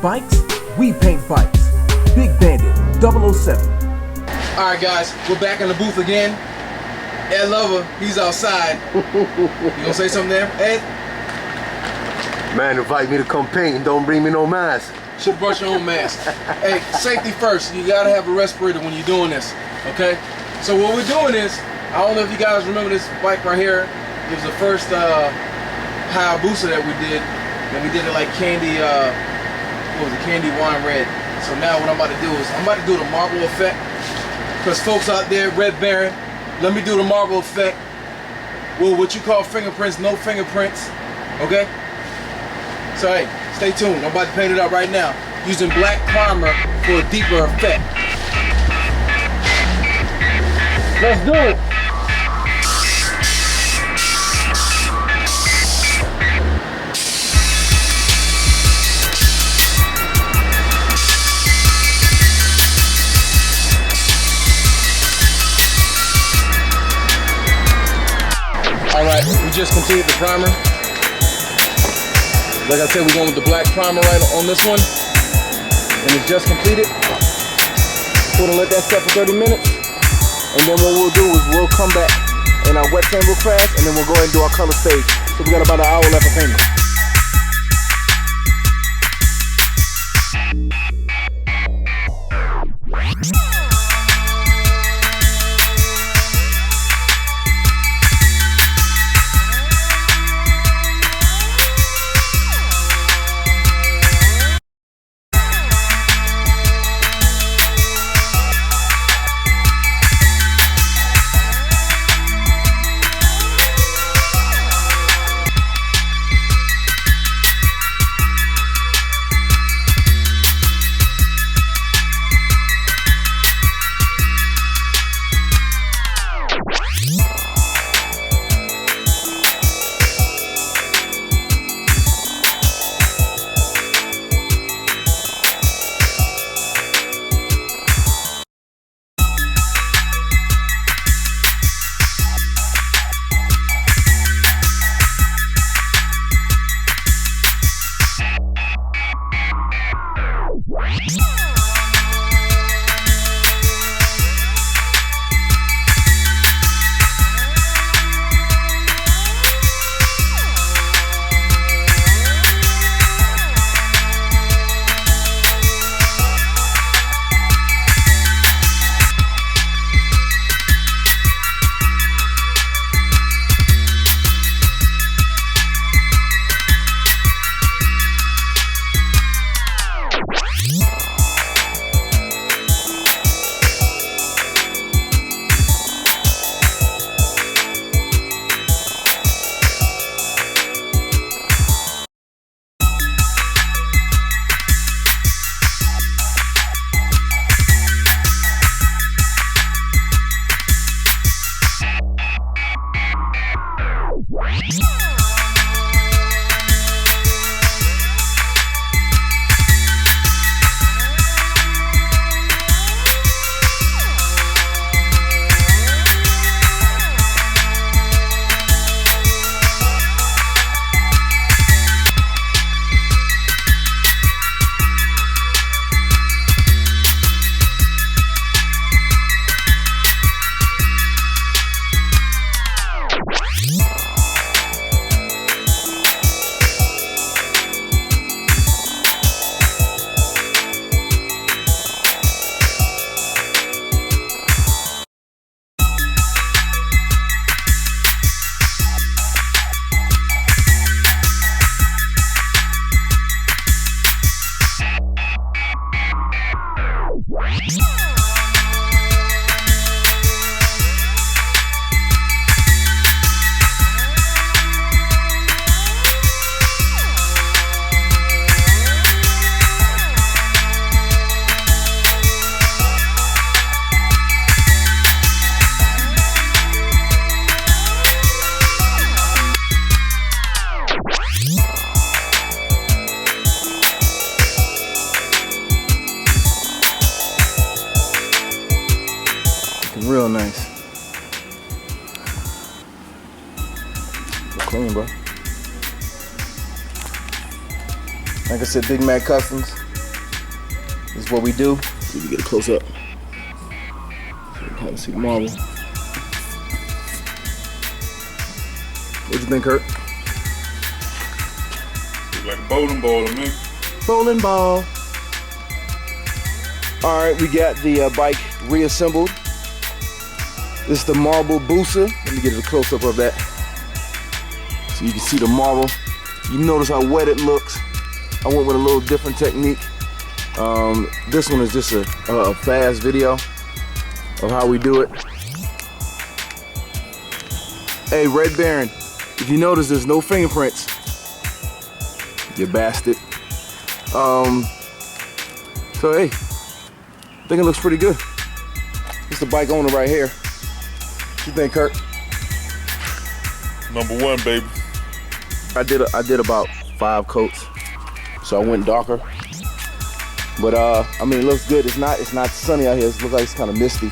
bikes, we paint bikes. Big Bandit 007. Alright guys, we're back in the booth again. Ed Lover, he's outside. You gonna say something there, Ed? Man, invite me to come paint and don't bring me no mask. Should brought your own mask. Hey, safety first. You gotta have a respirator when you're doing this, okay? So what we're doing is, I don't know if you guys remember this bike right here. It was the first Hayabusa that we did. And we did it like candy, what was it, candy wine red. So now what I'm about to do is, I'm about to do the marble effect. Because folks out there, Red Baron, let me do the marble effect. Well, what you call fingerprints, no fingerprints, okay? So hey, stay tuned. I'm about to paint it up right now, using black primer for a deeper effect. Let's do it. Alright, we just completed the primer. Like I said, we're going with the black primer right on this one. And it's just completed. We're gonna let that set for 30 minutes. And then what we'll do is we'll come back and our Wetsand will crash, and then we'll go ahead and do our color stage. So we got about an hour left of painting. Real nice. Look clean, bro. Like I said, Big Mac Customs. This is what we do. See if we get a close up. So you can kind of see the marble. What you think, Kurt? Looks like a bowling ball to me. Bowling ball. All right, we got the bike reassembled. This is the marble Busa. Let me get a close up of that. So you can see the marble. You notice how wet it looks. I went with a little different technique. This one is just a fast video of how we do it. Hey, Red Baron, if you notice there's no fingerprints, you bastard. So hey, I think it looks pretty good. It's the bike owner right here. What you think, Kurt? Number one, baby. I did about 5 coats, so I went darker. But I mean, it looks good. It's not sunny out here. It looks like it's kind of misty.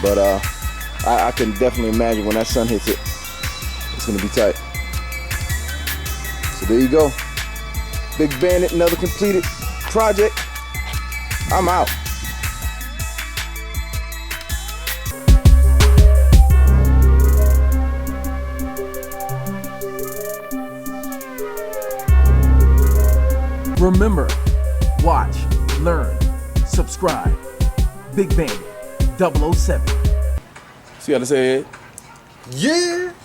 But I can definitely imagine when that sun hits it, it's gonna be tight. So there you go. Big Bandit, another completed project. I'm out. Remember, watch, learn, subscribe. Big Bandit 007. See how to say it? Yeah.